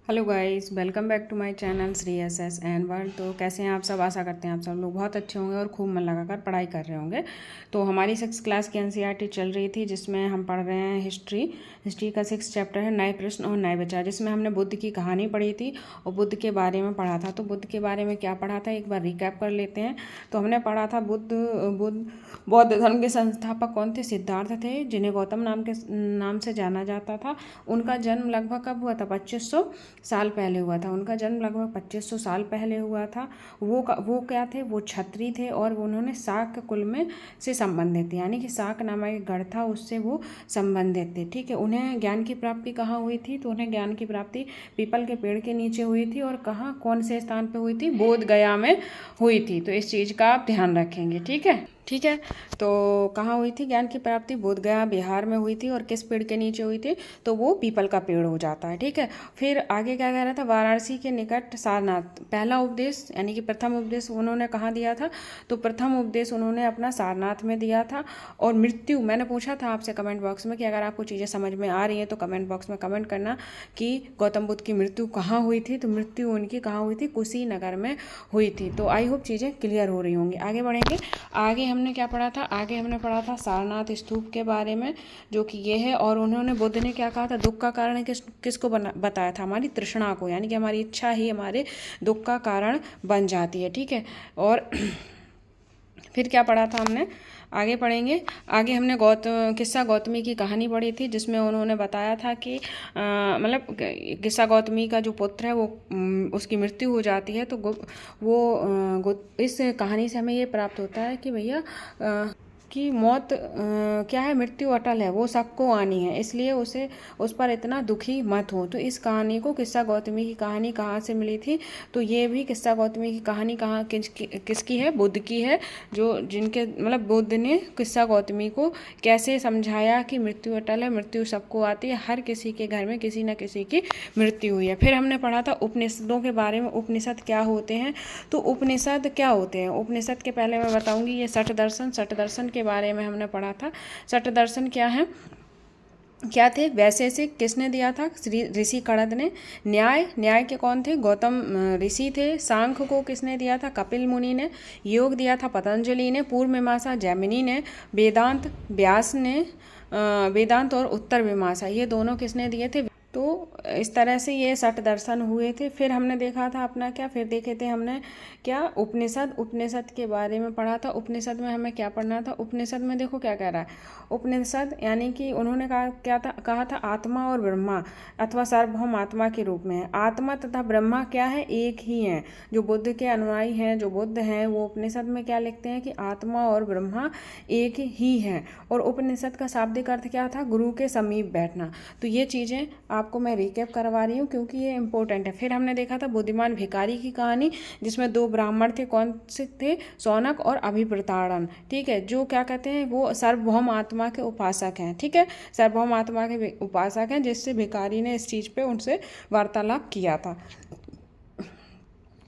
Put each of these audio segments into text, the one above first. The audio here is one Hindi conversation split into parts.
Hello guys, welcome back to my channel Shri S S and world. तो कैसे हैं आप सब? आशा करते हैं आप सब लोग बहुत अच्छे होंगे और खूब मन लगाकर पढ़ाई कर रहे होंगे। तो हमारी 6 क्लास की एनसीईआरटी चल रही थी, जिसमें हम पढ़ रहे हैं हिस्ट्री का 6 चैप्टर है नए प्रश्न और नए विचार, जिसमें हमने बुद्ध की कहानी पढ़ी थी और बुद्ध के बारे में पढ़ा था। तो बुद्ध के बारे में क्या पढ़ा था एक बार रिकैप कर लेते हैं। तो हमने पढ़ा था बौद्ध धर्म के संस्थापक कौन थे? सिद्धार्थ थे, जिन्हें गौतम नाम से जाना जाता था। उनका जन्म लगभग कब हुआ था? 2500 साल पहले हुआ था। उनका जन्म लगभग 2500 साल पहले हुआ था। वो क्या थे? वो क्षत्रिय थे और उन्होंने शाक कुल में से संबंधित थे, यानी कि शाक नामक एक गढ़ था, उससे वो संबंधित थे। ठीक है। उन्हें ज्ञान की प्राप्ति कहाँ हुई थी? तो उन्हें ज्ञान की प्राप्ति पीपल के पेड़ के नीचे हुई थी। और कहाँ, कौन से स्थान पर हुई थी? बोध गया में हुई थी। तो इस चीज़ का आप ध्यान रखेंगे। ठीक है। ठीक है। तो कहाँ हुई थी ज्ञान की प्राप्ति? बोध गया बिहार में हुई थी। और किस पेड़ के नीचे हुई थी? तो वो पीपल का पेड़ हो जाता है। ठीक है। फिर आगे क्या कह रहा था? वाराणसी के निकट सारनाथ। पहला उपदेश यानी कि प्रथम उपदेश उन्होंने कहाँ दिया था? तो प्रथम उपदेश उन्होंने अपना सारनाथ में दिया था। और मृत्यु, मैंने पूछा था आपसे कमेंट बॉक्स में कि अगर आपको चीज़ें समझ में आ रही हैं तो कमेंट बॉक्स में कमेंट करना कि गौतम बुद्ध की मृत्यु कहाँ हुई थी। तो मृत्यु उनकी कहाँ हुई थी? कुशीनगर में हुई थी। तो आई होप चीज़ें क्लियर हो रही होंगी। आगे बढ़ेंगे। आगे हमने क्या पढ़ा था? आगे हमने पढ़ा था सारनाथ स्तूप के बारे में, जो कि ये है। और उन्होंने, बुद्ध ने क्या कहा था? दुख का कारण किसको बताया था? हमारी तृष्णा को, यानी कि हमारी इच्छा ही हमारे दुख का कारण बन जाती है। ठीक है। और फिर क्या पढ़ा था हमने? आगे पढ़ेंगे। आगे हमने किस्सा गौतमी की कहानी पढ़ी थी, जिसमें उन्होंने बताया था कि मतलब किस्सा गौतमी का जो पुत्र है वो उसकी मृत्यु हो जाती है। तो इस कहानी से हमें ये प्राप्त होता है कि भैया कि मौत क्या है? मृत्यु अटल है, वो सबको आनी है, इसलिए उस पर इतना दुखी मत हो। तो इस कहानी को, किस्सा गौतमी की कहानी कहाँ से मिली थी? तो ये भी किस्सा गौतमी की कहानी कहाँ किसकी है? बुद्ध की है। जिनके मतलब बुद्ध ने किस्सा गौतमी को कैसे समझाया कि मृत्यु अटल है, मृत्यु सबको आती है, हर किसी के घर में किसी न किसी की मृत्यु हुई है। फिर हमने पढ़ा था उपनिषदों के बारे में। उपनिषद क्या होते हैं? तो उपनिषद क्या होते हैं? उपनिषद के पहले मैं बताऊंगी ये सठ दर्शन के बारे में हमने पढ़ा था। सठ दर्शन क्या है? क्या थे? वैशेषिक किसने दिया था? श्री ऋषि कणद ने। न्याय के कौन थे? गौतम ऋषि थे। सांख्य को किसने दिया था? कपिल मुनि ने। योग दिया था पतंजलि ने। पूर्व मीमांसा जैमिनी ने। वेदांत व्यास ने। वेदांत और उत्तर मीमांसा ये दोनों किसने दिए थे? तो इस तरह से ये 60 दर्शन हुए थे। फिर हमने देखा था अपना क्या? फिर देखे थे हमने क्या? उपनिषद के बारे में पढ़ा था। उपनिषद में हमें क्या पढ़ना था? उपनिषद में देखो क्या कह रहा है। उपनिषद यानी कि उन्होंने कहा था आत्मा और ब्रह्मा अथवा सार्वभौम आत्मा के रूप में है। आत्मा तथा ब्रह्मा क्या है? एक ही हैं। जो बुद्ध के अनुयायी हैं, जो बुद्ध हैं, वो उपनिषद में क्या लिखते हैं कि आत्मा और ब्रह्मा एक ही हैं। और उपनिषद का शाब्दिक अर्थ क्या था? गुरु के समीप बैठना। तो ये चीज़ें आपको मैं रिकैप करवा रही हूँ क्योंकि ये इंपॉर्टेंट है। फिर हमने देखा था बुद्धिमान भिखारी की कहानी, जिसमें 2 ब्राह्मण थे। कौन से थे? शौनक और अभिप्रताड़न। ठीक है। जो क्या कहते हैं? वो सार्वभौम आत्मा के उपासक हैं। ठीक है। सार्वभौम आत्मा के उपासक हैं, जिससे भिखारी ने इस चीज़ पे उनसे वार्तालाप किया था।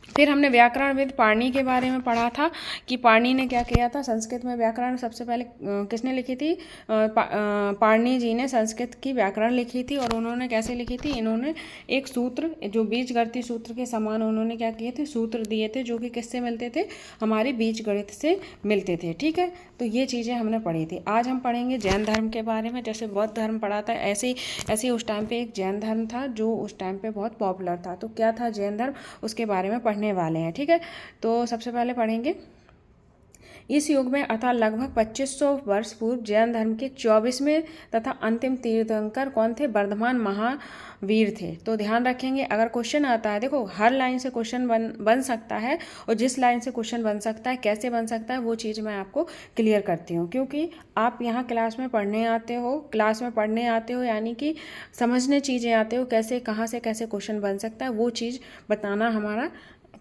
फिर हमने व्याकरणविद पाणिनि के बारे में पढ़ा था कि पाणिनि ने क्या किया था? संस्कृत में व्याकरण सबसे पहले किसने लिखी थी? पाणिनि जी ने संस्कृत की व्याकरण लिखी थी। और उन्होंने कैसे लिखी थी? इन्होंने एक सूत्र, जो बीजगणितीय सूत्र के समान उन्होंने क्या किए थे? सूत्र दिए थे, जो कि किससे मिलते थे? हमारे बीजगणित से मिलते थे। ठीक है। तो ये चीज़ें हमने पढ़ी थी। आज हम पढ़ेंगे जैन धर्म के बारे में। जैसे बौद्ध धर्म पढ़ा था, ऐसे ही उस टाइम पे एक जैन धर्म था, जो उस टाइम पे बहुत पॉपुलर था। तो क्या था जैन धर्म? उसके बारे में पढ़ने वाले हैं। ठीक है। तो सबसे पहले पढ़ेंगे। इस युग में अतः लगभग 2500 वर्ष पूर्व जैन धर्म के 24वें तथा अंतिम तीर्थंकर कौन थे? वर्धमान महावीर थे। तो ध्यान रखेंगे, अगर क्वेश्चन आता है, देखो हर लाइन से क्वेश्चन बन सकता है। और जिस लाइन से क्वेश्चन बन सकता है, कैसे बन सकता है, वो चीज़ मैं आपको क्लियर करती हूँ। क्योंकि आप यहाँ क्लास में पढ़ने आते हो, यानी कि समझने चीज़ें आते हो, कैसे कहाँ से कैसे क्वेश्चन बन सकता है, वो चीज़ बताना हमारा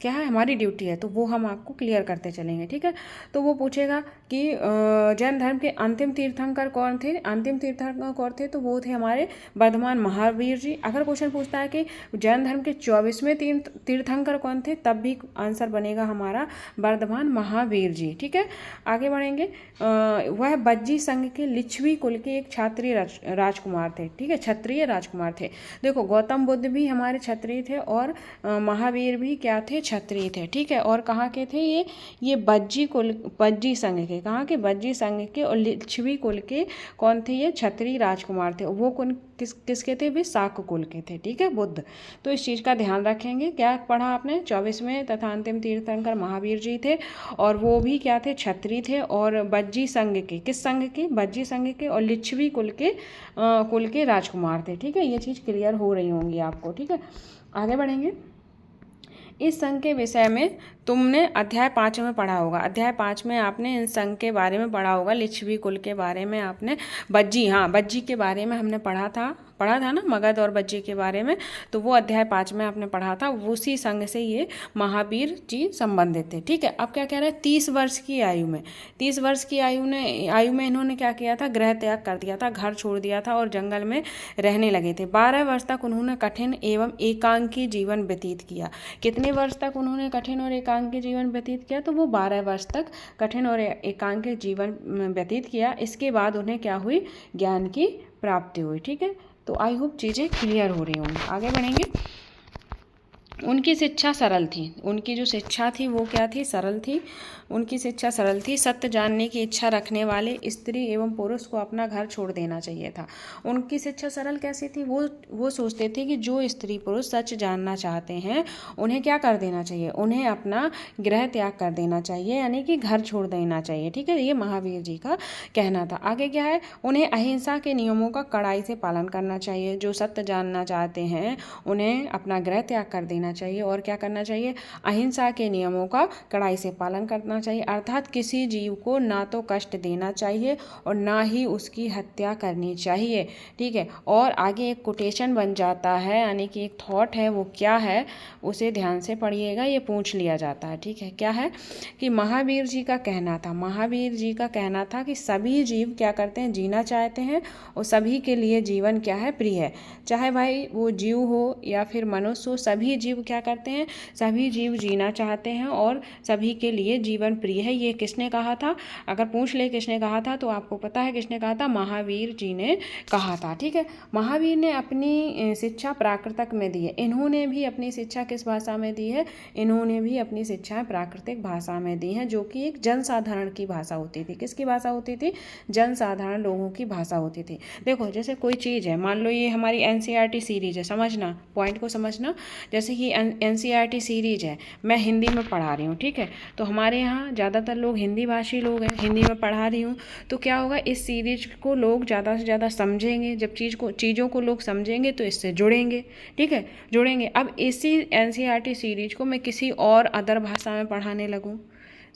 क्या है, हमारी ड्यूटी है, तो वो हम आपको क्लियर करते चलेंगे। ठीक है, तो वो पूछेगा कि जैन धर्म के अंतिम तीर्थंकर कौन थे। अंतिम तीर्थंकर कौन थे, तो वो थे हमारे वर्धमान महावीर जी। अगर क्वेश्चन पूछता है कि जैन धर्म के 24वें तीर्थंकर कौन थे, तब भी आंसर बनेगा हमारा वर्धमान महावीर जी। ठीक है, आगे बढ़ेंगे। वह बज्जी संघ के लिच्छवी कुल के एक क्षत्रिय राजकुमार थे। ठीक है, क्षत्रिय राजकुमार थे। देखो, गौतम बुद्ध भी हमारे क्षत्रिय थे और महावीर भी क्या थे, क्षत्रिय थे। ठीक है, और कहाँ के थे ये बज्जी संघ के, कहाँ के, बज्जी संघ के, और लिच्छवी कुल के कौन थे, ये क्षत्रिय राजकुमार थे। वो कौन किसके थे, वे शाक कुल के थे। ठीक है, बुद्ध। तो इस चीज़ का ध्यान रखेंगे। क्या पढ़ा आपने, 24वें तथा अंतिम तीर्थंकर महावीर जी थे, और वो भी क्या थे, क्षत्रिय थे, और बज्जी संघ के, किस संघ के, बज्जी संघ के, और लिच्छवी कुल के राजकुमार थे। ठीक है, ये चीज़ क्लियर हो रही होंगी आपको। ठीक है, आगे बढ़ेंगे। इस संघ के विषय में तुमने अध्याय 5 में पढ़ा होगा। अध्याय 5 में आपने इन संघ के बारे में पढ़ा होगा, लिच्छवी कुल के बारे में आपने, बज्जी के बारे में हमने पढ़ा था ना, मगध और बज्जी के बारे में। तो वो अध्याय 5 में आपने पढ़ा था। उसी संघ से ये महावीर जी संबंधित थे। ठीक है, अब क्या कह रहे हैं, 30 वर्ष की आयु में इन्होंने क्या किया था, गृह त्याग कर दिया था, घर छोड़ दिया था और जंगल में रहने लगे थे। 12 वर्ष तक उन्होंने कठिन एवं एकांकी जीवन व्यतीत किया। कितने वर्ष तक उन्होंने कठिन और एकांकी जीवन व्यतीत किया, तो वो 12 वर्ष तक कठिन और एकांकी जीवन व्यतीत किया। इसके बाद उन्हें क्या हुई, ज्ञान की प्राप्ति हुई। ठीक है, तो आई होप चीज़ें क्लियर हो रही होंगी। आगे बढ़ेंगे। उनकी शिक्षा सरल थी। उनकी जो शिक्षा थी वो क्या थी, सरल थी। उनकी शिक्षा सरल थी। सत्य जानने की इच्छा रखने वाले स्त्री एवं पुरुष को अपना घर छोड़ देना चाहिए था। उनकी शिक्षा सरल कैसी थी, वो सोचते थे कि जो स्त्री पुरुष सच जानना चाहते हैं उन्हें क्या कर देना चाहिए, उन्हें अपना गृह त्याग कर देना चाहिए, यानी कि घर छोड़ देना चाहिए। ठीक है, ये महावीर जी का कहना था। आगे क्या है, उन्हें अहिंसा के नियमों का कड़ाई से पालन करना चाहिए। जो सत्य जानना चाहते हैं उन्हें अपना गृह त्याग कर देना चाहिए और क्या करना चाहिए, अहिंसा के नियमों का कड़ाई से पालन करना चाहिए। अर्थात किसी जीव को ना तो कष्ट देना चाहिए और ना ही उसकी हत्या करनी चाहिए। ठीक है, और आगे एक कोटेशन बन जाता है, यानी कि एक थॉट है, वो क्या है उसे ध्यान से पढ़िएगा, ये पूछ लिया जाता है। ठीक है, क्या है कि महावीर जी का कहना था कि सभी जीव क्या करते हैं, जीना चाहते हैं और सभी के लिए जीवन क्या है, प्रिय है। चाहे भाई वो जीव हो या फिर मनुष्य हो, सभी जीव क्या करते हैं, सभी जीव जीना चाहते हैं और सभी के लिए जीवन प्रिय है। ये किसने कहा था, अगर पूछ ले किसने कहा था तो आपको पता है किसने कहा था, महावीर जी ने कहा था। ठीक है, महावीर ने अपनी शिक्षा प्राकृतक में दी है। इन्होंने भी अपनी शिक्षा किस भाषा में दी है, इन्होंने भी अपनी शिक्षा प्राकृतिक भाषा में दी है, जो कि एक जनसाधारण की भाषा होती थी। किसकी भाषा होती थी, जनसाधारण लोगों की भाषा होती थी। देखो, जैसे कोई चीज़ है, मान लो ये हमारी एनसीईआरटी सीरीज है, समझना, पॉइंट को समझना। जैसे कि एनसीईआरटी सीरीज है, मैं हिंदी में पढ़ा रही हूँ। ठीक है, तो हमारे यहाँ ज़्यादातर लोग हिंदी भाषी लोग हैं, हिंदी में पढ़ा रही हूँ, तो क्या होगा, इस सीरीज को लोग ज़्यादा से ज़्यादा समझेंगे। जब चीज़ों को लोग समझेंगे तो इससे जुड़ेंगे। ठीक है, जुड़ेंगे। अब इसी एनसीईआरटी सीरीज को मैं किसी और अदर भाषा में पढ़ाने लगूँ,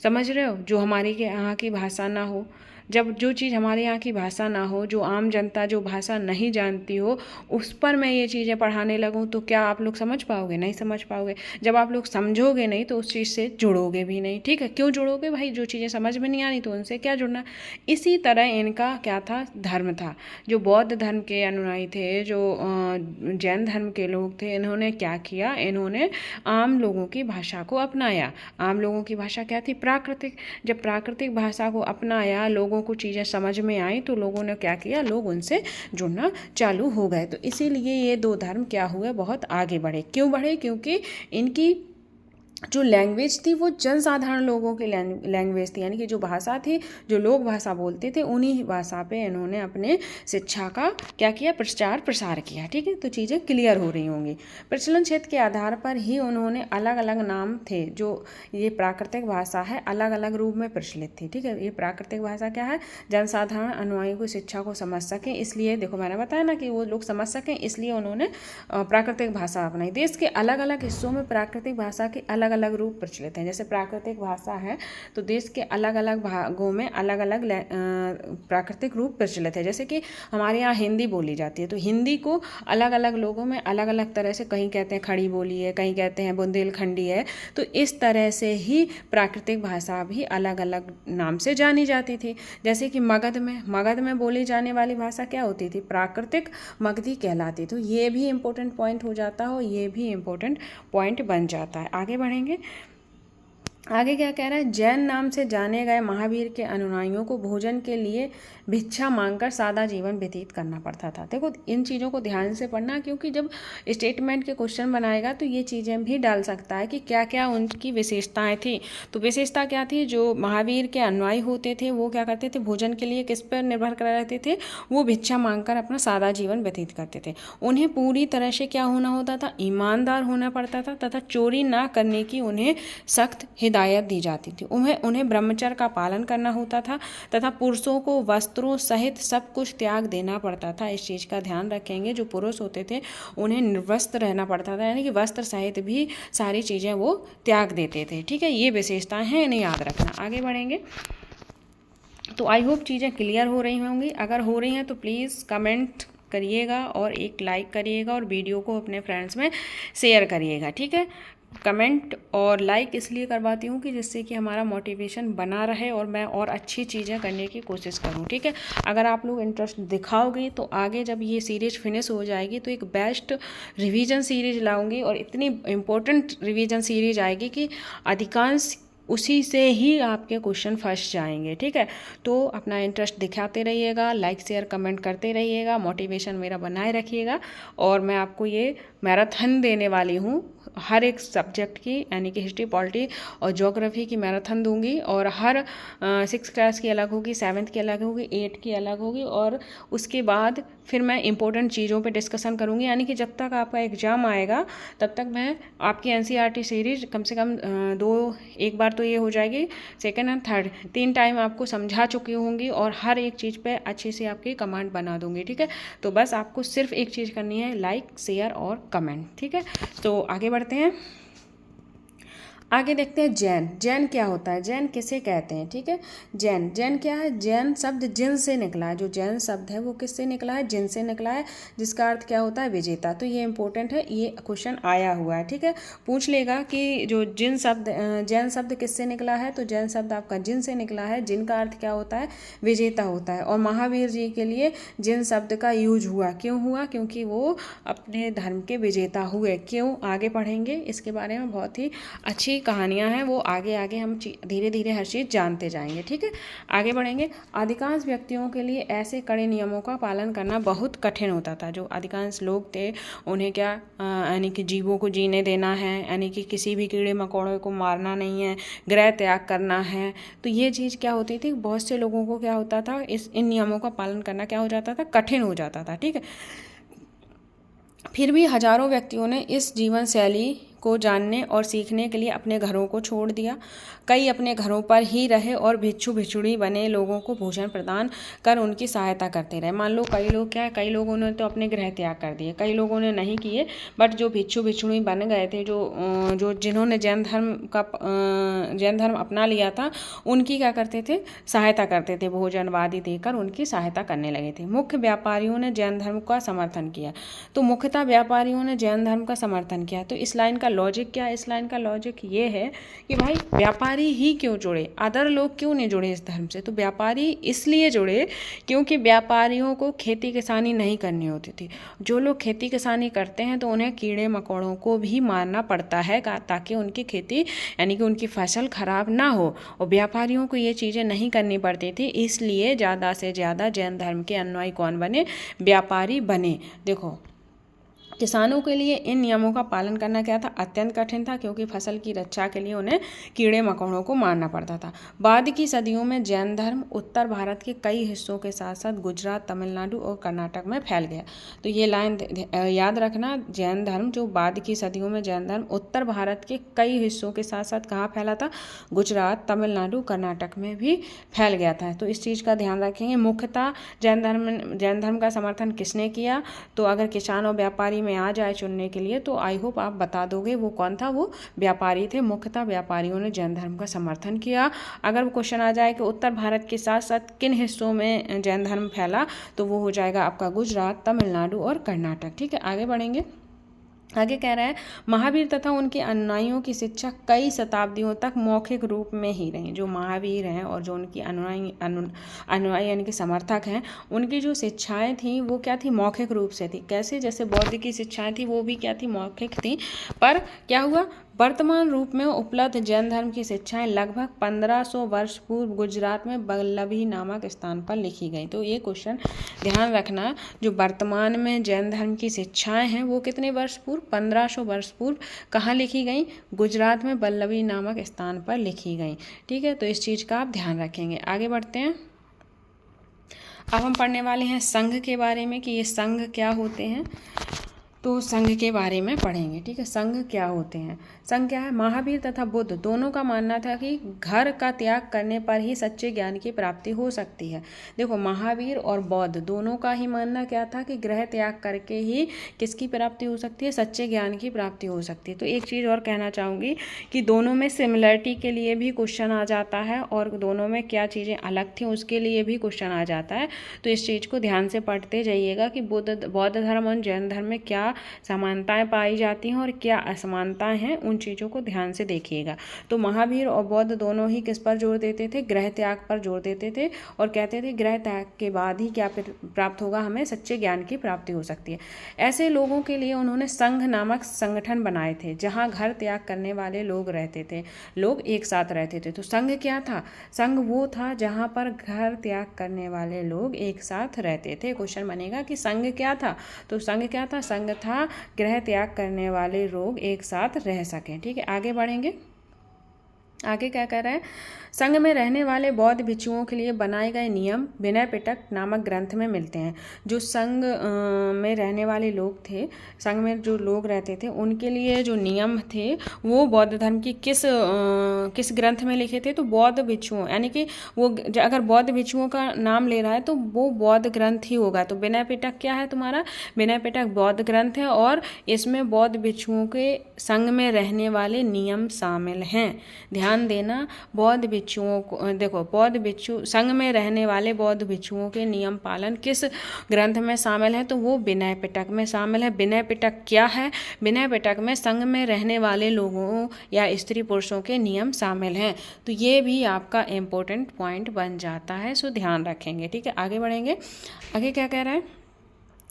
समझ रहे हो, जो हमारी के यहाँ की भाषा ना हो। जब जो चीज़ हमारे यहाँ की भाषा ना हो, जो आम जनता जो भाषा नहीं जानती हो, उस पर मैं ये चीज़ें पढ़ाने लगूँ, तो क्या आप लोग समझ पाओगे, नहीं समझ पाओगे। जब आप लोग समझोगे नहीं तो उस चीज़ से जुड़ोगे भी नहीं। ठीक है, क्यों जुड़ोगे भाई, जो चीज़ें समझ में नहीं आनी तो उनसे क्या जुड़ना। इसी तरह इनका क्या था, धर्म था। जो बौद्ध धर्म के अनुयायी थे, जो जैन धर्म के लोग थे, इन्होंने क्या किया, इन्होंने आम लोगों की भाषा को अपनाया। आम लोगों की भाषा क्या थी, प्राकृतिक। जब प्राकृतिक भाषा को अपनाया, लोगों को चीज़ें समझ में आई, तो लोगों ने क्या किया, लोग उनसे जुड़ना चालू हो गए। तो इसीलिए ये दो धर्म क्या हुए, बहुत आगे बढ़े। क्यों बढ़े, क्योंकि इनकी जो लैंग्वेज थी वो जनसाधारण लोगों की लैंग्वेज थी, यानी कि जो भाषा थी, जो लोग भाषा बोलते थे, उन्हीं भाषा पे इन्होंने अपने शिक्षा का क्या किया, प्रचार प्रसार किया। ठीक है, तो चीज़ें क्लियर हो रही होंगी। प्रचलन क्षेत्र के आधार पर ही उन्होंने अलग अलग नाम थे। जो ये प्राकृतिक भाषा है, अलग अलग रूप में प्रचलित थी। ठीक है, ये प्राकृतिक भाषा क्या है, जनसाधारण अनुयायियों की शिक्षा को समझ सकें, इसलिए देखो मैंने बताया ना कि वो लोग समझ सकें, इसलिए उन्होंने प्राकृतिक भाषा अपनाई। देश के अलग अलग हिस्सों में प्राकृतिक भाषा के अलग अलग अलग रूप प्रचलित हैं। जैसे प्राकृतिक भाषा है तो देश के अलग अलग भागों में अलग अलग प्राकृतिक रूप प्रचलित है। जैसे कि हमारे यहाँ हिंदी बोली जाती है तो हिंदी को अलग अलग लोगों में अलग अलग तरह से, कहीं कहते हैं खड़ी बोली है, कहीं कहते हैं बुंदेलखंडी है। तो इस तरह से ही प्राकृतिक भाषा भी अलग अलग नाम से जानी जाती थी। जैसे कि मगध में बोली जाने वाली भाषा क्या होती थी? प्राकृतिक मगधी कहलाती। तो ये भी इम्पोर्टेंट पॉइंट हो जाता है और ये भी इम्पोर्टेंट पॉइंट बन जाता है। आगे बढ़ेंगे। आगे क्या कह रहा है? जैन नाम से जाने गए महावीर के अनुयायियों को भोजन के लिए भिक्षा मांगकर सादा जीवन व्यतीत करना पड़ता था। देखो इन चीज़ों को ध्यान से पढ़ना, क्योंकि जब स्टेटमेंट के क्वेश्चन बनाएगा तो ये चीज़ें भी डाल सकता है कि क्या क्या उनकी विशेषताएं थी। तो विशेषता क्या थी? जो महावीर के अनुयायी होते थे वो क्या करते थे? भोजन के लिए किस पर निर्भर कर रहते थे? वो भिक्षा मांगकर अपना सादा जीवन व्यतीत करते थे। उन्हें पूरी तरह से क्या होना होता था? ईमानदार होना पड़ता था तथा चोरी ना करने की उन्हें सख्त हिदायत दी जाती थी। उन्हें ब्रह्मचर्य का पालन करना होता था तथा पुरुषों को वस्त्रों सहित सब कुछ त्याग देना पड़ता था। इस चीज़ का ध्यान रखेंगे। जो पुरुष होते थे उन्हें निर्वस्त्र रहना पड़ता था, यानी कि वस्त्र सहित भी सारी चीज़ें वो त्याग देते थे। ठीक है, ये विशेषताएं हैं, इन्हें याद रखना। आगे बढ़ेंगे। तो आई होप चीज़ें क्लियर हो रही होंगी। अगर हो रही हैं तो प्लीज़ कमेंट करिएगा और एक लाइक करिएगा और वीडियो को अपने फ्रेंड्स में शेयर करिएगा। ठीक है, कमेंट और लाइक इसलिए करवाती हूँ कि जिससे कि हमारा मोटिवेशन बना रहे और मैं और अच्छी चीज़ें करने की कोशिश करूँ। ठीक है, अगर आप लोग इंटरेस्ट दिखाओगे तो आगे जब ये सीरीज फिनिश हो जाएगी तो एक बेस्ट रिवीजन सीरीज लाऊंगी और इतनी इम्पोर्टेंट रिवीजन सीरीज आएगी कि अधिकांश उसी से ही आपके क्वेश्चन फंस जाएंगे। ठीक है, तो अपना इंटरेस्ट दिखाते रहिएगा, लाइक शेयर कमेंट करते रहिएगा, मोटिवेशन मेरा बनाए रखिएगा। और मैं आपको ये मैराथन देने वाली हूँ हर एक सब्जेक्ट की, यानी कि हिस्ट्री, पॉलिटी और ज्योग्राफी की मैराथन दूंगी। और हर 6th क्लास की अलग होगी, 7th की अलग होगी, 8th की अलग होगी और उसके बाद फिर मैं इंपॉर्टेंट चीज़ों पे डिस्कशन करूँगी। यानी कि जब तक आपका एग्ज़ाम आएगा तब तक मैं आपकी NCERT सीरीज कम से कम एक बार तो ये हो जाएगी, सेकेंड एंड थर्ड 3 टाइम आपको समझा चुकी होंगी और हर एक चीज़ पे अच्छे से आपकी कमांड बना दूंगी। ठीक है, तो बस आपको सिर्फ एक चीज़ करनी है, लाइक शेयर और कमेंट। ठीक है, तो आगे बढ़ते हैं। आगे देखते हैं जैन क्या होता है, जैन किसे कहते हैं। ठीक है, जैन क्या है? जैन शब्द जिन से निकला है। जो जैन शब्द है वो किससे निकला है? जिन से निकला है, जिसका अर्थ क्या होता है? विजेता। तो ये इंपॉर्टेंट है, ये क्वेश्चन आया हुआ है। ठीक है, पूछ लेगा कि जो जैन शब्द किससे निकला है, तो जैन शब्द आपका जिन से निकला है। जिन का अर्थ क्या होता है? विजेता होता है। और महावीर जी के लिए जिन शब्द का यूज हुआ, क्यों हुआ? क्योंकि वो अपने धर्म के विजेता हुए। क्यों? आगे पढ़ेंगे इसके बारे में, बहुत ही अच्छी कहानियां हैं वो। आगे हम धीरे धीरे हर चीज़ जानते जाएंगे। ठीक है, आगे बढ़ेंगे। अधिकांश व्यक्तियों के लिए ऐसे कड़े नियमों का पालन करना बहुत कठिन होता था। जो अधिकांश लोग थे उन्हें क्या, यानी कि जीवों को जीने देना है, यानी कि किसी भी कीड़े मकोड़े को मारना नहीं है, गृह त्याग करना है। तो ये चीज़ क्या होती थी, बहुत से लोगों को क्या होता था, इन नियमों का पालन करना क्या हो जाता था? कठिन हो जाता था। ठीक है, फिर भी हजारों व्यक्तियों ने इस जीवन शैली को जानने और सीखने के लिए अपने घरों को छोड़ दिया। कई अपने घरों पर ही रहे और भिक्षु भिक्षुणी बने लोगों को भोजन प्रदान कर उनकी सहायता करते रहे। मान लो कई लोग क्या है, कई लोगों ने तो अपने गृह त्याग कर दिए, कई लोगों ने नहीं किए, बट जो भिक्षु भिक्षुणी बन गए थे, जो जिन्होंने जैन धर्म अपना लिया था, उनकी क्या करते थे? सहायता करते थे, भोजन आदि देकर उनकी सहायता करने लगे थे। मुख्य व्यापारियों ने जैन धर्म का समर्थन किया। तो मुख्यतः व्यापारियों ने जैन धर्म का समर्थन किया। तो इस लाइन का लॉजिक क्या है? इस लाइन का लॉजिक ये है कि भाई व्यापारी ही क्यों जुड़े, अदर लोग क्यों नहीं जुड़े इस धर्म से? तो व्यापारी इसलिए जुड़े क्योंकि व्यापारियों को खेती किसानी नहीं करनी होती थी। जो लोग खेती किसानी करते हैं तो उन्हें कीड़े मकोड़ों को भी मारना पड़ता है ताकि उनकी खेती, यानी कि उनकी फसल खराब ना हो, और व्यापारियों को ये चीज़ें नहीं करनी पड़ती थी। इसलिए ज़्यादा से ज़्यादा जैन धर्म के अनुयायी कौन बने? व्यापारी बने। देखो, किसानों के लिए इन नियमों का पालन करना क्या था? अत्यंत कठिन था, क्योंकि फसल की रक्षा के लिए उन्हें कीड़े मकोड़ों को मारना पड़ता था। बाद की सदियों में जैन धर्म उत्तर भारत के कई हिस्सों के साथ साथ गुजरात, तमिलनाडु और कर्नाटक में फैल गया। तो ये लाइन याद रखना, जैन धर्म जो बाद की सदियों में जैन धर्म उत्तर भारत के कई हिस्सों के साथ साथ कहाँ फैला था? गुजरात, तमिलनाडु, कर्नाटक में भी फैल गया था। तो इस चीज़ का ध्यान रखेंगे। मुख्यतः जैन धर्म का समर्थन किसने किया? तो अगर किसान और व्यापारी में आ जाए चुनने के लिए तो आई होप आप बता दोगे वो कौन था। वो व्यापारी थे, मुख्यतः व्यापारियों ने जैन धर्म का समर्थन किया। अगर वो क्वेश्चन आ जाए कि उत्तर भारत के साथ साथ किन हिस्सों में जैन धर्म फैला, तो वो हो जाएगा आपका गुजरात, तमिलनाडु और कर्नाटक। ठीक है, आगे बढ़ेंगे। आगे कह रहा है महावीर तथा उनके अनुयायियों की शिक्षा कई शताब्दियों तक मौखिक रूप में ही रही। जो महावीर हैं और जो उनकी अनुयायी यानी कि समर्थक हैं, उनकी जो शिक्षाएं थी वो क्या थी, मौखिक रूप से थी। कैसे, जैसे बौद्ध की शिक्षाएं थी वो भी क्या थी, मौखिक थी। पर क्या हुआ, वर्तमान रूप में उपलब्ध जैन धर्म की शिक्षाएं लगभग 1500 वर्ष पूर्व गुजरात में वल्लभी नामक स्थान पर लिखी गई। तो ये क्वेश्चन ध्यान रखना, जो वर्तमान में जैन धर्म की शिक्षाएं हैं वो कितने वर्ष पूर्व, 1500 वर्ष पूर्व कहाँ लिखी गई, गुजरात में वल्लभी नामक स्थान पर लिखी गई। ठीक है, तो इस चीज़ का आप ध्यान रखेंगे। आगे बढ़ते हैं। अब हम पढ़ने वाले हैं संघ के बारे में कि ये संघ क्या होते हैं। तो संघ के बारे में पढ़ेंगे। ठीक है, संघ क्या होते हैं। संघ क्या है, महावीर तथा बुद्ध दोनों का मानना था कि घर का त्याग करने पर ही सच्चे ज्ञान की प्राप्ति हो सकती है। देखो, महावीर और बौद्ध दोनों का ही मानना क्या था कि ग्रह त्याग करके ही किसकी प्राप्ति हो सकती है, सच्चे ज्ञान की प्राप्ति हो सकती है। तो एक चीज़ और कहना चाहूँगी कि दोनों में सिमिलरिटी के लिए भी क्वेश्चन आ जाता है और दोनों में क्या चीज़ें अलग थी उसके लिए भी क्वेश्चन आ जाता है। तो इस चीज़ को ध्यान से पढ़ते जाइएगा कि बौद्ध धर्म और जैन धर्म में क्या समानताएं पाई जाती हैं और क्या असमानताएं हैं, उन चीज़ों को ध्यान से देखिएगा। तो महावीर और बौद्ध दोनों ही किस पर जोर देते थे, ग्रह त्याग पर जोर देते थे और कहते थे ग्रह त्याग के बाद ही क्या प्राप्त होगा, हमें सच्चे ज्ञान की प्राप्ति हो सकती है। ऐसे लोगों के लिए उन्होंने संघ नामक संगठन बनाए थे जहाँ घर त्याग करने वाले लोग रहते थे, लोग एक साथ रहते थे। तो संघ क्या था, संघ वो था जहाँ पर घर त्याग करने वाले लोग एक साथ रहते थे। क्वेश्चन बनेगा कि संघ क्या था, तो संघ क्या था, संघ था ग्रह त्याग करने वाले लोग एक साथ रह सकें। ठीक है, आगे बढ़ेंगे। आगे क्या कह रहा है, संघ में रहने वाले बौद्ध भिक्षुओं के लिए बनाए गए नियम विनय पिटक नामक ग्रंथ में मिलते हैं। जो संघ में रहने वाले लोग थे, संघ में जो लोग रहते थे, उनके लिए जो नियम थे वो बौद्ध धर्म की किस ग्रंथ में लिखे थे, तो बौद्ध भिक्षुओं, यानी कि वो अगर बौद्ध भिक्षुओं का नाम ले रहा है तो वो बौद्ध ग्रंथ ही होगा। तो विनय पिटक क्या है तुम्हारा, विनय पिटक बौद्ध ग्रंथ है और इसमें बौद्ध भिक्षुओं के संघ में रहने वाले नियम शामिल हैं। ध्यान देना, बौद्ध भिक्षुओं को देखो, बौद्ध भिक्षु संघ में रहने वाले बौद्ध भिक्षुओं के नियम पालन किस ग्रंथ में शामिल है, तो वो विनय पिटक में शामिल है। विनय पिटक क्या है, विनय पिटक में संघ में रहने वाले लोगों या स्त्री पुरुषों के नियम शामिल हैं। तो ये भी आपका इम्पोर्टेंट पॉइंट बन जाता है, सो ध्यान रखेंगे। ठीक है, आगे बढ़ेंगे। आगे क्या कह रहा है,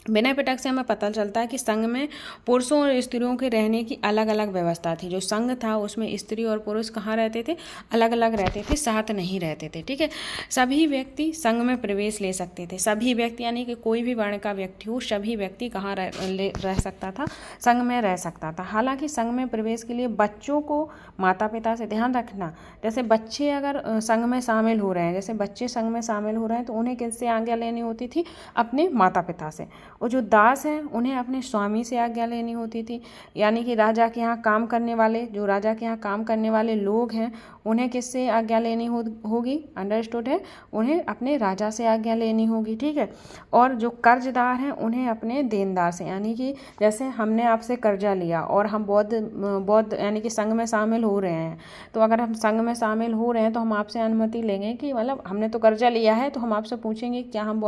विनय पिटक से हमें पता चलता है कि संघ में पुरुषों और स्त्रियों के रहने की अलग अलग व्यवस्था थी। जो संघ था उसमें स्त्री और पुरुष कहाँ रहते थे, अलग अलग रहते थे, साथ नहीं रहते थे। ठीक है, सभी व्यक्ति संघ में प्रवेश ले सकते थे। सभी व्यक्ति यानी कि कोई भी वर्ण का व्यक्ति हो, सभी व्यक्ति कहाँ रह सकता था, संघ में रह सकता था। हालांकि संघ में प्रवेश के लिए बच्चों को माता पिता से, ध्यान रखना, जैसे बच्चे अगर संघ में शामिल हो रहे हैं, जैसे बच्चे संघ में शामिल हो रहे हैं तो उन्हें किससे आज्ञा लेनी होती थी, अपने माता पिता से। और जो दास हैं उन्हें अपने स्वामी से आज्ञा लेनी होती थी, यानी कि राजा के यहाँ काम करने वाले, जो राजा के यहाँ काम करने वाले लोग हैं उन्हें किससे आज्ञा लेनी होगी, अंडरस्टूड है, उन्हें अपने राजा से आज्ञा लेनी होगी। ठीक है, और जो कर्जदार हैं उन्हें अपने देनदार से, यानी कि जैसे हमने आपसे कर्जा लिया और हम बौद्ध यानी कि संघ में शामिल हो रहे हैं, तो अगर हम संघ में शामिल हो रहे हैं तो हम आपसे अनुमति लेंगे कि मतलब हमने तो कर्जा लिया है, तो हम आपसे पूछेंगे क्या हम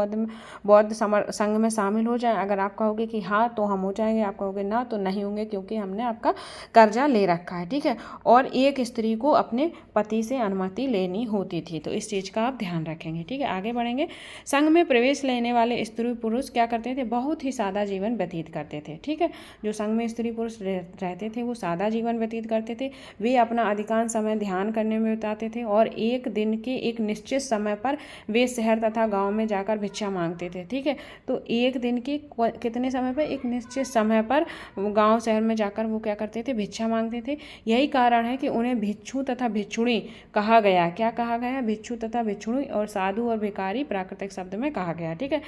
बौद्ध संघ में शामिल हो जाएं। अगर आप कहोगे कि हाँ तो हम हो जाएंगे, आप कहोगे ना तो नहीं होंगे, क्योंकि हमने आपका कर्जा ले रखा है। ठीक है, और एक स्त्री को अपने पति से अनुमति लेनी होती थी। तो इस चीज़ का आप ध्यान रखेंगे। ठीक है, आगे बढ़ेंगे। संघ में प्रवेश लेने वाले स्त्री पुरुष क्या करते थे, बहुत ही सादा जीवन व्यतीत करते थे। ठीक है, जो संघ में स्त्री पुरुष रहते थे वो सादा जीवन व्यतीत करते थे। वे अपना अधिकांश समय ध्यान करने में बिताते थे और एक दिन के एक निश्चित समय पर वे शहर तथा गाँव में जाकर भिक्षा मांगते थे। ठीक है, तो एक दिन के कितने समय पर, एक निश्चित समय पर गाँव शहर में जाकर वो क्या करते थे, भिक्षा मांगते थे। यही कारण है कि उन्हें भिक्षु तथा भिक्षुणी कहा गया। क्या कहा गया, भिक्षु तथा भिक्षुणी, और साधु और भिखारी प्राकृतिक शब्द में कहा गया। ठीक है,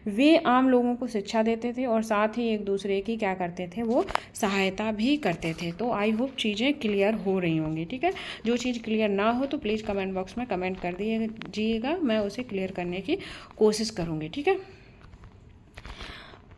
वे आम लोगों को शिक्षा देते थे और साथ ही एक दूसरे की क्या करते थे, वो सहायता भी करते थे। तो आई होप चीज़ें क्लियर हो रही होंगी। ठीक है, जो चीज़ क्लियर ना हो तो प्लीज़ कमेंट बॉक्स में कमेंट कर दीजिएगा, मैं उसे क्लियर करने की कोशिश करूँगी। ठीक है,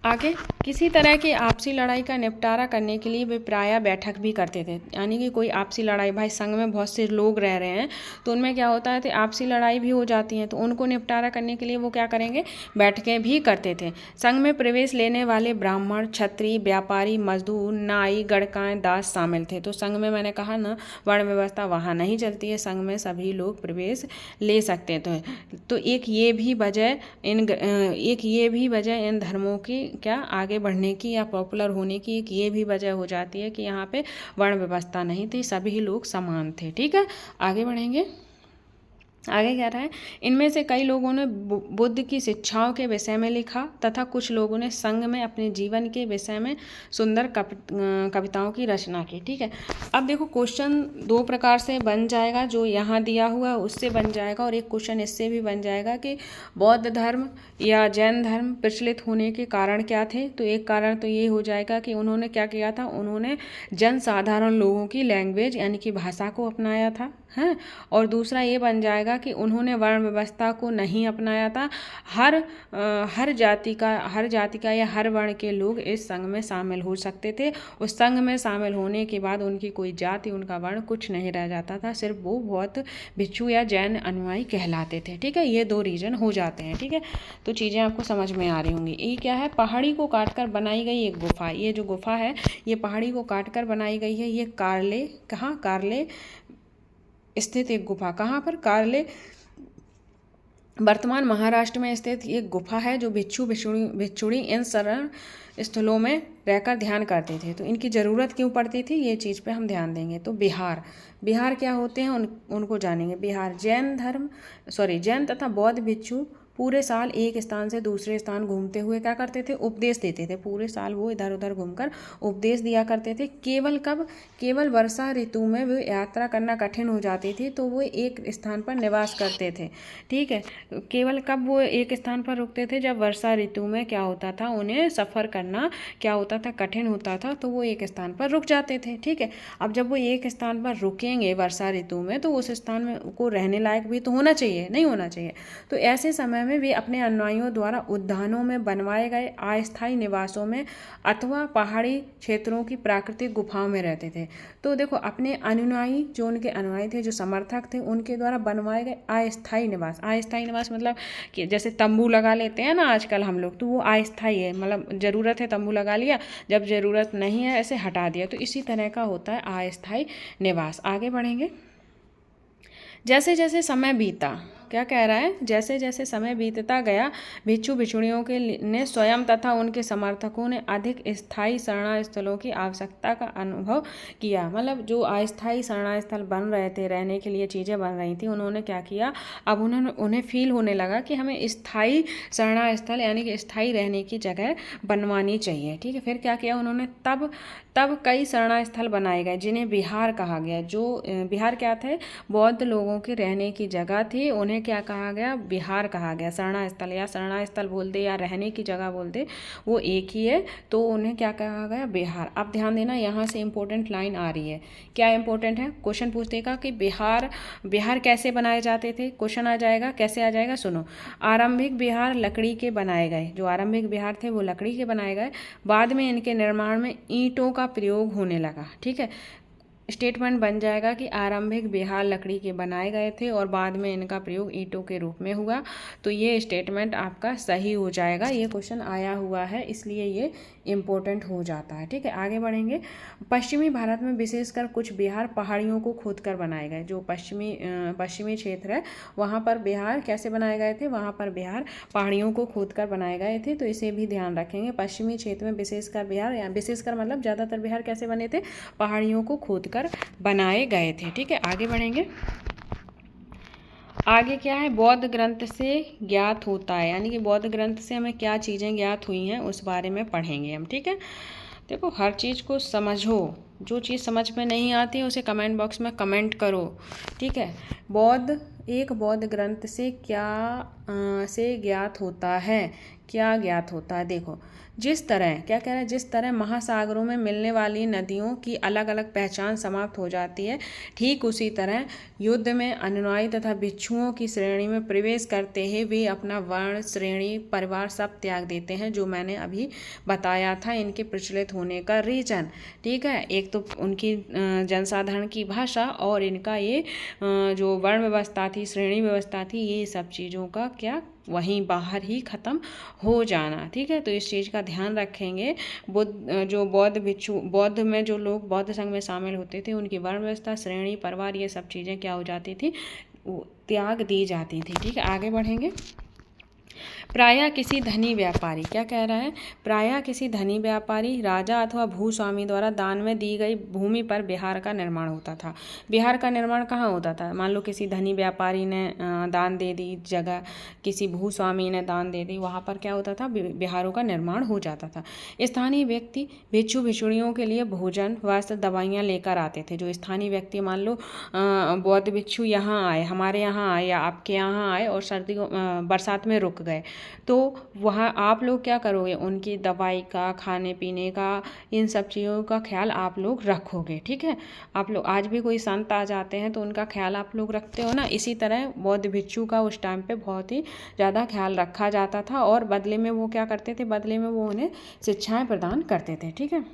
आगे किसी तरह की आपसी लड़ाई का निपटारा करने के लिए वे प्रायः बैठक भी करते थे। यानी कि कोई आपसी लड़ाई, भाई संघ में बहुत से लोग रह रहे हैं तो उनमें क्या होता है, तो आपसी लड़ाई भी हो जाती है, तो उनको निपटारा करने के लिए वो क्या करेंगे, बैठकें भी करते थे। संघ में प्रवेश लेने वाले ब्राह्मण, क्षत्रिय, व्यापारी, मजदूर, नाई, गणकाय, दास शामिल थे। तो संघ में मैंने कहा ना, वर्ण व्यवस्था वहाँ नहीं चलती है, संघ में सभी लोग प्रवेश ले सकते थे। तो एक ये भी वजह इन धर्मों की क्या आगे बढ़ने की या पॉपुलर होने की एक ये भी वजह हो जाती है कि यहाँ पे वर्ण व्यवस्था नहीं थी, सभी लोग समान थे। ठीक है, आगे बढ़ेंगे। आगे क्या रहा है, इनमें से कई लोगों ने बुद्ध की शिक्षाओं के विषय में लिखा तथा कुछ लोगों ने संघ में अपने जीवन के विषय में सुंदर कविताओं की रचना की। ठीक है, अब देखो क्वेश्चन दो प्रकार से बन जाएगा, जो यहाँ दिया हुआ है उससे बन जाएगा और एक क्वेश्चन इससे भी बन जाएगा कि बौद्ध धर्म या जैन धर्म प्रचलित होने के कारण क्या थे। तो एक कारण तो ये हो जाएगा कि उन्होंने क्या किया था, उन्होंने जनसाधारण लोगों की लैंग्वेज यानी कि भाषा को अपनाया था, हैं। और दूसरा ये बन जाएगा कि उन्होंने वर्ण व्यवस्था को नहीं अपनाया था। हर जाति का या हर वर्ण के लोग इस संघ में शामिल हो सकते थे। उस संघ में शामिल होने के बाद उनकी कोई जाति, उनका वर्ण कुछ नहीं रह जाता था, सिर्फ वो बौद्ध भिक्षु या जैन अनुयायी कहलाते थे। ठीक है, ये दो रीजन हो जाते हैं। ठीक है, तो चीज़ें आपको समझ में आ रही होंगी। ये क्या है, पहाड़ी को काटकर बनाई गई एक गुफा। ये जो गुफा है ये पहाड़ी को काटकर बनाई गई है। ये कारले स्थित एक गुफा, कहाँ पर, कारले वर्तमान महाराष्ट्र में स्थित एक गुफा है जो भिक्षुणी इन शरण स्थलों में रहकर ध्यान करते थे। तो इनकी ज़रूरत क्यों पड़ती थी, ये चीज़ पे हम ध्यान देंगे। तो बिहार क्या होते हैं उनको जानेंगे। बिहार जैन तथा बौद्ध भिक्षु पूरे साल एक स्थान से दूसरे स्थान घूमते हुए क्या करते थे, उपदेश देते थे। पूरे साल वो इधर उधर घूमकर उपदेश दिया करते थे। केवल वर्षा ऋतु में वो यात्रा करना कठिन हो जाती थी तो वो एक स्थान पर निवास करते थे। ठीक है, केवल कब वो एक स्थान पर रुकते थे, जब वर्षा ऋतु में क्या होता था, उन्हें सफ़र करना क्या होता था, कठिन होता था, तो वो एक स्थान पर रुक जाते थे। ठीक है, अब जब वो एक स्थान पर रुकेंगे वर्षा ऋतु में तो उस स्थान में को रहने लायक भी तो होना चाहिए, नहीं होना चाहिए। तो ऐसे समय में वे अपने अनुयायियों द्वारा उद्यानों में बनवाए गए अस्थायी निवासों में अथवा पहाड़ी क्षेत्रों की प्राकृतिक गुफाओं में रहते थे। तो देखो, अपने अनुयायी, जो उनके अनुयायी थे, जो समर्थक थे, उनके द्वारा बनवाए गए अस्थायी निवास मतलब कि जैसे तंबू लगा लेते हैं ना आजकल हम लोग, तो वो अस्थायी है, मतलब ज़रूरत है तंबू लगा लिया, जब ज़रूरत नहीं है ऐसे हटा दिया। तो इसी तरह का होता है अस्थायी निवास। आगे बढ़ेंगे। जैसे जैसे समय बीता, क्या कह रहा है, जैसे जैसे समय बीतता गया भिक्षु भिक्षुणियों ने स्वयं तथा उनके समर्थकों ने अधिक स्थायी शरण स्थलों की आवश्यकता का अनुभव किया। मतलब जो अस्थायी शरण स्थल बन रहे थे, रहने के लिए चीज़ें बन रही थी, उन्होंने क्या किया, अब उन्हें फील होने लगा कि हमें स्थायी शरण स्थल यानी कि स्थायी रहने की जगह बनवानी चाहिए। ठीक है, फिर क्या किया उन्होंने, तब कई शरण स्थल बनाए गए जिन्हें बिहार कहा गया। जो बिहार क्या थे, बौद्ध लोगों के रहने की जगह थी, उन्हें क्या कहा गया, बिहार कहा गया। शरण स्थल या शरण स्थल बोल दे या रहने की जगह बोल दे, वो एक ही है, तो उन्हें क्या कहा गया, बिहार। अब ध्यान देना, यहाँ से इंपॉर्टेंट लाइन आ रही है। क्या इंपॉर्टेंट है, क्वेश्चन पूछेगा कि बिहार कैसे बनाए जाते थे। क्वेश्चन आ जाएगा, कैसे आ जाएगा, सुनो। आरंभिक बिहार लकड़ी के बनाए गए, जो आरंभिक बिहार थे वो लकड़ी के बनाए गए। बाद में इनके निर्माण में ईंटों का प्रयोग होने लगा। ठीक है, स्टेटमेंट बन जाएगा कि आरंभिक बिहार लकड़ी के बनाए गए थे और बाद में इनका प्रयोग ईंटों के रूप में हुआ। तो ये स्टेटमेंट आपका सही हो जाएगा। ये क्वेश्चन आया हुआ है इसलिए ये इम्पोर्टेंट हो जाता है। ठीक है, आगे बढ़ेंगे। पश्चिमी भारत में विशेषकर कुछ बिहार पहाड़ियों को खोदकर बनाए गए। जो पश्चिमी क्षेत्र है वहाँ पर बिहार कैसे बनाए गए थे, वहाँ पर बिहार पहाड़ियों को खोदकर बनाए गए थे। तो इसे भी ध्यान रखेंगे। पश्चिमी क्षेत्र में विशेषकर बिहार, या विशेषकर मतलब ज़्यादातर बिहार कैसे बने थे, पहाड़ियों को खोदकर बनाए गए थे। ठीक है, आगे बढ़ेंगे। आगे क्या है, बौद्ध ग्रंथ से ज्ञात होता है, यानी कि बौद्ध ग्रंथ से हमें क्या चीज़ें ज्ञात हुई हैं उस बारे में पढ़ेंगे हम। ठीक है, देखो हर चीज़ को समझो, जो चीज़ समझ में नहीं आती है उसे कमेंट बॉक्स में कमेंट करो। ठीक है, बौद्ध एक बौद्ध ग्रंथ से से ज्ञात होता है, क्या ज्ञात होता है। देखो, जिस तरह क्या कह रहा है, जिस तरह महासागरों में मिलने वाली नदियों की अलग अलग पहचान समाप्त हो जाती है, ठीक उसी तरह युद्ध में अनुयायी तथा भिक्षुओं की श्रेणी में प्रवेश करते ही वे अपना वर्ण, श्रेणी, परिवार सब त्याग देते हैं, जो मैंने अभी बताया था इनके प्रचलित होने का रीजन। ठीक है, एक तो उनकी जनसाधारण की भाषा और इनका ये जो वर्ण व्यवस्था थी, श्रेणी व्यवस्था थी, ये सब चीज़ों का क्या वहीं बाहर ही ख़त्म हो जाना। ठीक है, तो इस चीज़ का ध्यान रखेंगे। जो बौद्ध भिक्षु, बौद्ध में जो लोग बौद्ध संघ में शामिल होते थे, उनकी वर्ण व्यवस्था, श्रेणी, परिवार, ये सब चीज़ें क्या हो जाती थी, त्याग दी जाती थी। ठीक है, आगे बढ़ेंगे। प्रायः किसी धनी व्यापारी, क्या कह रहा है, प्रायः किसी धनी व्यापारी, राजा अथवा भूस्वामी द्वारा दान में दी गई भूमि पर बिहार का निर्माण होता था। बिहार का निर्माण कहाँ होता था, मान लो किसी धनी व्यापारी ने दान दे दी जगह, किसी भूस्वामी ने दान दे दी, वहाँ पर क्या होता था, बिहारों का निर्माण हो जाता था। स्थानीय व्यक्ति भिक्षु भिक्षुणियों के लिए भोजन, वस्त्र, दवाइयाँ लेकर आते थे। जो स्थानीय व्यक्ति, मान लो बौद्ध भिक्षु यहाँ आए, हमारे यहाँ आए या आपके यहाँ आए और सर्दियों बरसात में रुक गए, तो वहाँ आप लोग क्या करोगे, उनकी दवाई का, खाने पीने का, इन सब चीज़ों का ख्याल आप लोग रखोगे। ठीक है, आप लोग आज भी कोई संत आ जाते हैं तो उनका ख्याल आप लोग रखते हो ना, इसी तरह बौद्ध भिक्षु का उस टाइम पे बहुत ही ज़्यादा ख्याल रखा जाता था और बदले में वो क्या करते थे, बदले में वो उन्हें शिक्षाएँ प्रदान करते थे। ठीक है,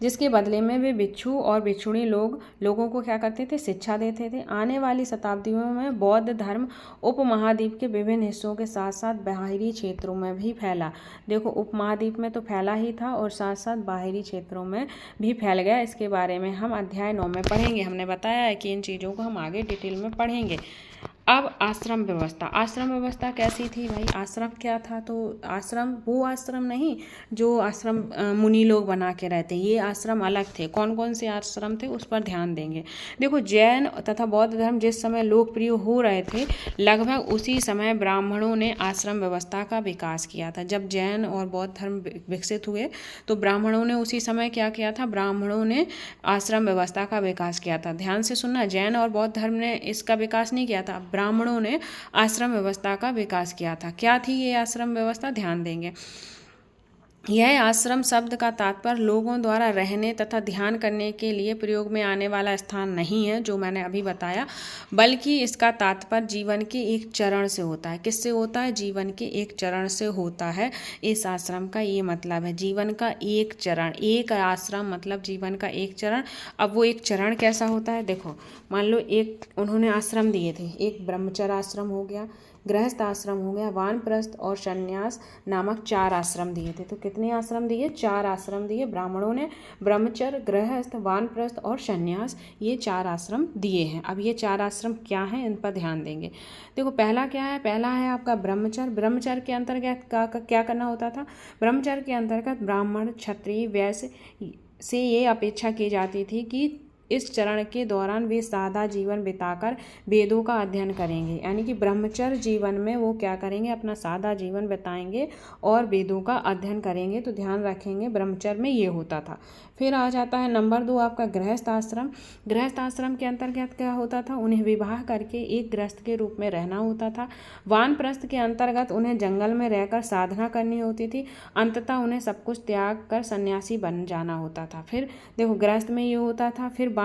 जिसके बदले में वे भिक्षु और भिक्षुणी लोगों को क्या करते थे, शिक्षा देते थे। आने वाली शताब्दियों में बौद्ध धर्म उपमहाद्वीप के विभिन्न हिस्सों के साथ साथ बाहरी क्षेत्रों में भी फैला। देखो, उपमहाद्वीप में तो फैला ही था और साथ साथ बाहरी क्षेत्रों में भी फैल गया। इसके बारे में हम अध्याय 9 में पढ़ेंगे। हमने बताया है कि इन चीज़ों को हम आगे डिटेल में पढ़ेंगे। अब आश्रम व्यवस्था, आश्रम व्यवस्था कैसी थी भाई, आश्रम क्या था, तो आश्रम वो आश्रम नहीं जो आश्रम मुनि लोग बना के रहते, ये आश्रम अलग थे। कौन कौन से आश्रम थे उस पर ध्यान देंगे। देखो, जैन तथा बौद्ध धर्म जिस समय लोकप्रिय हो रहे थे, लगभग उसी समय ब्राह्मणों ने आश्रम व्यवस्था का विकास किया था। जब जैन और बौद्ध धर्म विकसित हुए तो ब्राह्मणों ने उसी समय क्या किया था, ब्राह्मणों ने आश्रम व्यवस्था का विकास किया था। ध्यान से सुनना, जैन और बौद्ध धर्म ने इसका विकास नहीं किया था, ब्राह्मणों ने आश्रम व्यवस्था का विकास किया था। क्या थी ये आश्रम व्यवस्था, ध्यान देंगे। यह आश्रम शब्द का तात्पर्य लोगों द्वारा रहने तथा ध्यान करने के लिए प्रयोग में आने वाला स्थान नहीं है, जो मैंने अभी बताया, बल्कि इसका तात्पर्य जीवन के एक चरण से होता है। किससे होता है, जीवन के एक चरण से होता है। इस आश्रम का ये मतलब है, जीवन का एक चरण, एक आश्रम मतलब जीवन का एक चरण। अब वो एक चरण कैसा होता है, देखो, मान लो एक उन्होंने आश्रम दिए थे, एक ब्रह्मचर्य आश्रम हो गया, गृहस्थ आश्रम हो गया, वानप्रस्थ और संन्यास नामक 4 आश्रम दिए थे। तो कितने आश्रम दिए, 4 आश्रम दिए ब्राह्मणों ने। ब्रह्मचर्य, गृहस्थ, वानप्रस्थ और संन्यास, ये 4 आश्रम दिए हैं। अब ये 4 आश्रम क्या हैं, इन पर ध्यान देंगे। देखो, पहला क्या है, पहला है आपका ब्रह्मचर्य। ब्रह्मचर्य के अंतर्गत क्या करना होता था, ब्रह्मचर्य के अंतर्गत ब्राह्मण, क्षत्रिय, वैश्य से ये अपेक्षा की जाती थी कि इस चरण के दौरान वे सादा जीवन बिताकर वेदों का अध्ययन करेंगे। यानी कि ब्रह्मचर्य जीवन में वो क्या करेंगे, अपना सादा जीवन बिताएंगे और वेदों का अध्ययन करेंगे। तो ध्यान रखेंगे, ब्रह्मचर्य में ये होता था। फिर आ जाता है नंबर 2 आपका गृहस्थ आश्रम। गृहस्थ आश्रम के अंतर्गत क्या होता था, उन्हें विवाह करके एक गृहस्थ के रूप में रहना होता था। वानप्रस्थ के अंतर्गत उन्हें जंगल में रहकर साधना करनी होती थी। अंततः उन्हें सब कुछ त्याग कर सन्यासी बन जाना होता था। फिर देखो, गृहस्थ में ये होता था। फिर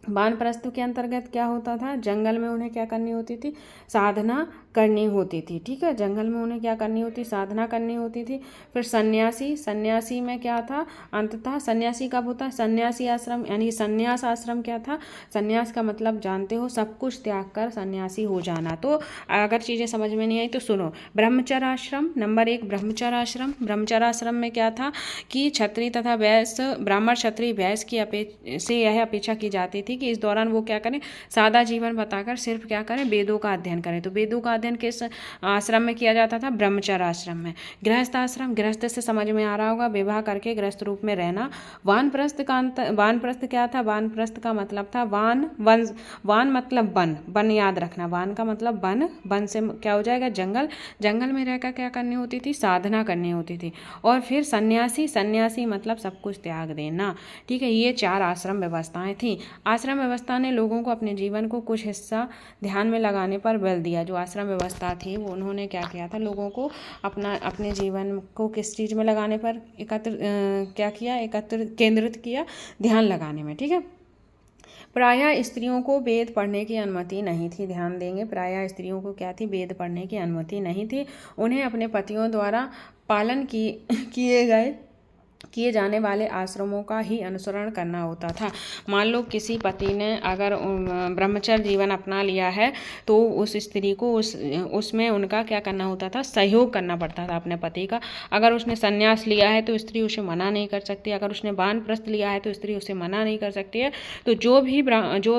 वानप्रस्थ के अंतर्गत क्या होता था, जंगल में उन्हें क्या करनी होती थी, साधना करनी होती थी। ठीक है, जंगल में उन्हें क्या करनी होती, साधना करनी होती थी। फिर सन्यासी में क्या था, अंततः सन्यासी कब होता है, सन्यासी आश्रम, यानी सन्यास आश्रम क्या था, सन्यास का मतलब जानते हो, सब कुछ त्याग कर सन्यासी हो जाना। तो अगर चीज़ें समझ में नहीं आई तो सुनो। ब्रह्मचर्य आश्रम, नंबर 1 ब्रह्मचर्य आश्रम। ब्रह्मचर्य आश्रम में क्या था कि क्षत्रिय तथा वैश्य, ब्राह्मण, क्षत्रिय, वैश्य से यह अपेक्षा की जाती थी कि इस दौरान वो क्या करें, सादा जीवन बताकर सिर्फ क्या करें, वेदों का अध्ययन करें। तो वेदों का अध्ययन किस आश्रम में किया जाता था? ब्रह्मचर्य आश्रम में। गृहस्थ आश्रम, गृहस्थ से समझ में आ रहा होगा, विवाह करके गृहस्थ रूप में रहना। वानप्रस्थ का वानप्रस्थ क्या था? वानप्रस्थ का मतलब था वान मतलब वन, वन याद रखना, वान का मतलब वन, वन से क्या हो जाएगा? जंगल, जंगल में रहकर क्या करनी होती थी? साधना करनी होती थी। और फिर सन्यासी, सन्यासी मतलब सब कुछ त्याग देना। ठीक है, ये 4 आश्रम व्यवस्थाएं थी। आश्रम व्यवस्था ने लोगों को अपने जीवन को कुछ हिस्सा ध्यान में लगाने पर बल दिया। जो आश्रम व्यवस्था थी वो उन्होंने क्या किया था? लोगों को अपने जीवन को किस चीज़ में लगाने पर केंद्रित किया? ध्यान लगाने में। ठीक है, प्रायः स्त्रियों को वेद पढ़ने की अनुमति नहीं थी। ध्यान देंगे, प्रायः स्त्रियों को क्या थी? वेद पढ़ने की अनुमति नहीं थी। उन्हें अपने पतियों द्वारा पालन किए जाने वाले आश्रमों का ही अनुसरण करना होता था। मान लो किसी पति ने अगर ब्रह्मचर्य जीवन अपना लिया है तो उस स्त्री को उसमें उनका क्या करना होता था? सहयोग करना पड़ता था अपने पति का। अगर उसने संन्यास लिया है तो स्त्री उसे मना नहीं कर सकती, अगर उसने वानप्रस्थ लिया है तो स्त्री उसे मना नहीं कर सकती है। तो जो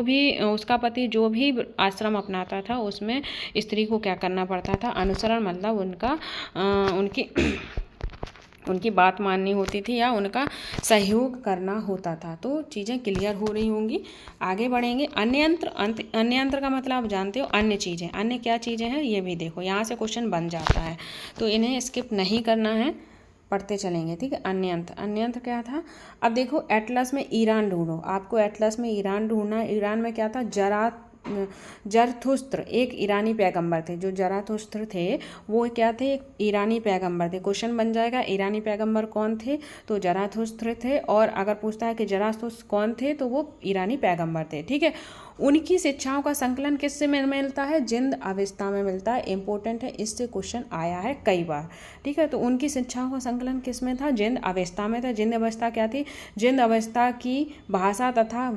भी उसका पति जो भी आश्रम अपनाता था उसमें स्त्री को क्या करना पड़ता था? अनुसरण, मतलब उनकी बात माननी होती थी या उनका सहयोग करना होता था। तो चीज़ें क्लियर हो रही होंगी, आगे बढ़ेंगे। अन्य यंत्र का मतलब आप जानते हो, अन्य चीज़ें। अन्य क्या चीज़ें हैं ये भी देखो, यहाँ से क्वेश्चन बन जाता है तो इन्हें स्किप नहीं करना है, पढ़ते चलेंगे। ठीक है, अन्य यंत्र क्या था? अब देखो एटलस में ईरान ढूंढो, आपको एटलस में ईरान ढूंढना है। ईरान में क्या था? जरथुस्त्र एक ईरानी पैगंबर थे। जो जरथुस्त्र थे वो क्या थे? एक ईरानी पैगंबर थे। क्वेश्चन बन जाएगा ईरानी पैगंबर कौन थे? तो जरथुस्त्र थे। और अगर पूछता है कि जरथुस्त्र कौन थे तो वो ईरानी पैगंबर थे। ठीक है, उनकी शिक्षाओं का संकलन किससे मिलता है? जिंद अवस्था में मिलता है। इंपॉर्टेंट है, इससे क्वेश्चन आया है कई बार। ठीक है, तो उनकी शिक्षाओं का संकलन किस में था? जिंद अवस्था में था। जिंद अवस्था क्या थी? जिंद अवस्था की भाषा तथा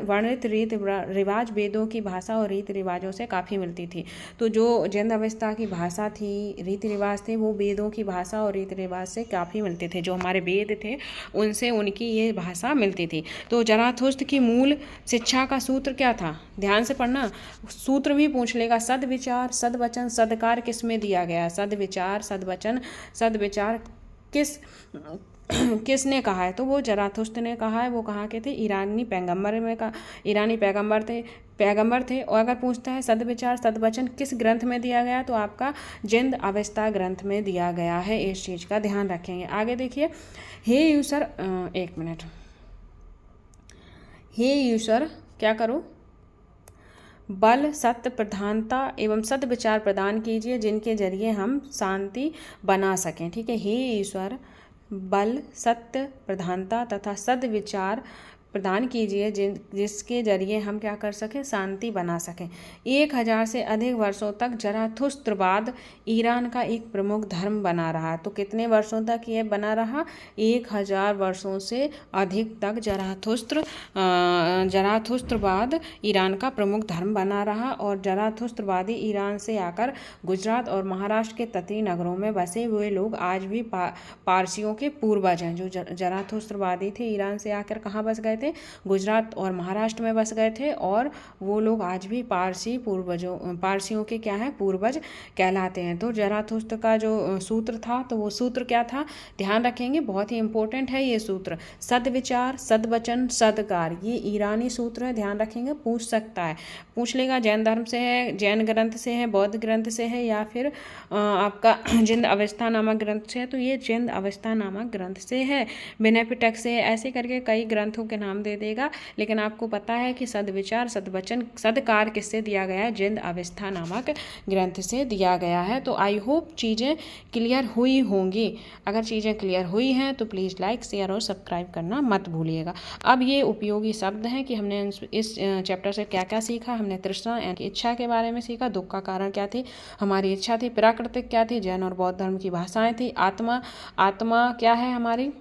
वर्णित रीति रिवाज वेदों की भाषा और रीति रिवाजों से काफ़ी मिलती थी। तो जो जिंद अवस्था की भाषा थी, रीति रिवाज थे, वो वेदों की भाषा और रीति रिवाज से काफ़ी मिलते थे। जो हमारे वेद थे उनसे उनकी ये भाषा मिलती थी। तो जराथुस्त्र की मूल शिक्षा का सूत्र क्या था? ध्यान से पढ़ना, सूत्र भी पूछ लेगा। सद्विचार, सद्वचन, सद्कार किस में दिया गया? सद्विचार, सद्वचन, सद्विचार किसने कहा है? तो वो जराथुस्त्र ने कहा है। वो कहाँ के थे? ईरानी पैगंबर थे। और अगर पूछता है सद्विचार सद्वचन किस ग्रंथ में दिया गया, तो आपका जिंद अवस्था ग्रंथ में दिया गया है। इस चीज़ का ध्यान रखेंगे। आगे देखिए, हे यूसर, एक मिनट, हे यूसर क्या करो? बल, सत्य, प्रधानता एवं सद्विचार प्रदान कीजिए जिनके जरिए हम शांति बना सकें। ठीक है, हे ईश्वर, बल, सत्य, प्रधानता तथा सद्विचार प्रदान कीजिए जिसके जरिए हम क्या कर सकें? शांति बना सकें। 1000 से अधिक वर्षों तक जराथुस्त्रवाद ईरान का एक प्रमुख धर्म बना रहा। तो कितने वर्षों तक ये बना रहा? 1000 वर्षों से अधिक तक जराथुस्त्रवाद ईरान का प्रमुख धर्म बना रहा। और जराथुस्त्रवादी ईरान से आकर गुजरात और महाराष्ट्र के तटीय नगरों में बसे हुए लोग आज भी पारसियों के पूर्वज हैं। जो जराथुस्त्रवादी थे ईरान से आकर कहाँ बस गए थे? गुजरात और महाराष्ट्र में बस गए थे। और वो लोग आज भी पारसियों के क्या है? पूर्वज कहलाते हैं। तो जराथुस्त्र का जो सूत्र था, तो वो सूत्र क्या था? ध्यान रखेंगे, बहुत ही इंपॉर्टेंट है ये सूत्र। सद्विचार, सद्वचन, सद्कार, ये ईरानी सूत्र है। ध्यान रखेंगे, पूछ सकता है, पूछ लेगा। जैन धर्म से है, जैन ग्रंथ से है, बौद्ध ग्रंथ से है, या फिर आपका जिंद अवस्था नामक ग्रंथ से है। तो ये जिंद अवस्था नामक ग्रंथ से है, विनय पिटक से है, ऐसे करके कई ग्रंथों के नाम दे देगा। लेकिन आपको पता है कि सद्विचार, सद्वचन, सद्कार किससे दिया गया है? जिंद अवस्था नामक ग्रंथ से दिया गया है। तो आई होप चीज़ें क्लियर हुई होंगी। अगर चीज़ें क्लियर हुई हैं तो प्लीज़ लाइक, शेयर और सब्सक्राइब करना मत भूलिएगा। अब ये उपयोगी शब्द हैं कि हमने इस चैप्टर से क्या क्या सीखा। हमने तृष्णा यानी इच्छा के बारे में सीखा। दुख का कारण क्या थी? हमारी इच्छा थी। प्राकृतिक क्या थी? जैन और बौद्ध धर्म की भाषाएं थी। आत्मा क्या है हमारी?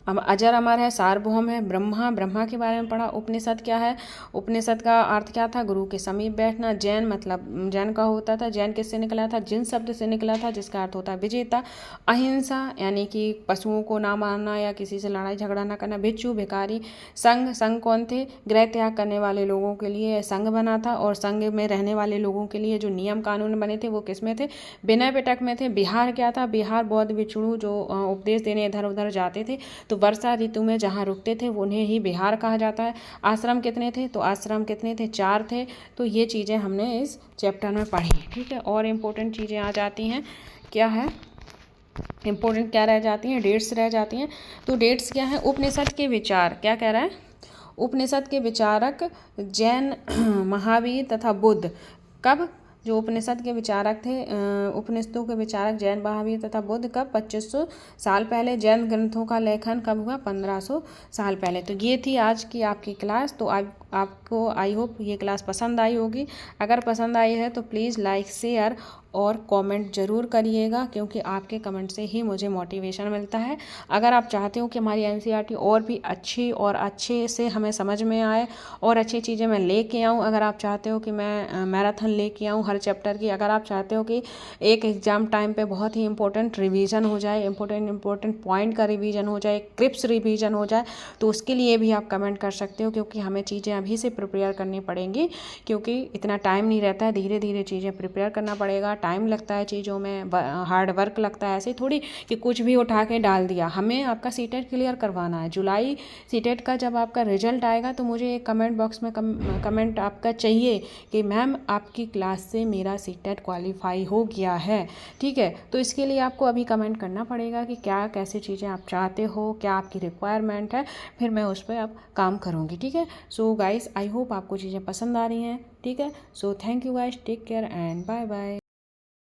अजर अमर है, सार्वभौम है, ब्रह्मा, ब्रह्मा के बारे में पढ़ा। उपनिषद क्या है, उपनिषद का अर्थ क्या था, गुरु के समीप बैठना। जैन मतलब जैन का होता था, जैन किससे निकला था, जिन शब्द से निकला था, जिसका अर्थ होता है विजेता। अहिंसा यानी कि पशुओं को ना मारना या किसी से लड़ाई झगड़ा ना करना। भिक्षु भिखारी। संघ, संघ कौन थे, गृह त्याग करने वाले लोगों के लिए संघ बना था, और संघ में रहने वाले लोगों के लिए जो नियम कानून बने थे वो किस में थे, विनय पिटक में थे। बिहार क्या था, बिहार बौद्ध भिक्षु जो उपदेश देने इधर उधर जाते थे, तो वर्षा ऋतु में जहाँ रुकते थे उन्हें ही बिहार कहा जाता है। आश्रम कितने थे, तो आश्रम कितने थे, 4 थे। तो ये चीज़ें हमने इस चैप्टर में पढ़ी, ठीक है। और इम्पोर्टेंट चीज़ें आ जाती हैं, क्या है इम्पोर्टेंट, क्या रह जाती हैं, डेट्स रह जाती हैं। तो डेट्स क्या है, उपनिषद के विचार, क्या कह रहा है, उपनिषद के विचारक जैन, महावीर तथा बुद्ध। कब, जो उपनिषद के विचारक थे, उपनिषदों के विचारक जैन, महावीर तथा बुद्ध कब, 2500 साल पहले। जैन ग्रंथों का लेखन कब हुआ, 1500 साल पहले। तो ये थी आज की आपकी क्लास। तो आपको आई होप ये क्लास पसंद आई होगी। अगर पसंद आई है तो प्लीज़ लाइक, शेयर और कमेंट ज़रूर करिएगा, क्योंकि आपके कमेंट से ही मुझे मोटिवेशन मिलता है। अगर आप चाहते हो कि हमारी एनसीईआरटी और भी अच्छी और अच्छे से हमें समझ में आए और अच्छी चीज़ें मैं लेके आऊँ, अगर आप चाहते हो कि मैं मैराथन लेके आऊँ हर चैप्टर की, अगर आप चाहते हो कि एक एग्ज़ाम टाइम पे बहुत ही इंपॉर्टेंट रिवीजन हो जाए, इंपॉर्टेंट पॉइंट का रिवीजन हो जाए, क्रिप्स रिवीजन हो जाए, तो उसके लिए भी आप कमेंट कर सकते हो, क्योंकि हमें चीज़ें अभी से प्रिपेयर करनी पड़ेंगी, क्योंकि इतना टाइम नहीं रहता है। धीरे धीरे चीज़ें प्रिपेयर करना पड़ेगा, टाइम लगता है चीज़ों में, हार्ड वर्क लगता है। ऐसे थोड़ी कि कुछ भी उठा के डाल दिया। हमें आपका सीटेट क्लियर करवाना है। जुलाई सीटेट का जब आपका रिजल्ट आएगा तो मुझे एक कमेंट बॉक्स में कमेंट आपका चाहिए कि मैम आपकी क्लास से मेरा सीटेट क्वालिफाई हो गया है, ठीक है। तो इसके लिए आपको अभी कमेंट करना पड़ेगा कि क्या कैसे चीज़ें आप चाहते हो, क्या आपकी रिक्वायरमेंट है, फिर मैं उस पर अब काम करूँगी, ठीक है। सो गाइस, आई होप आपको चीज़ें पसंद आ रही हैं, ठीक है। So thank you guys, take care and bye bye.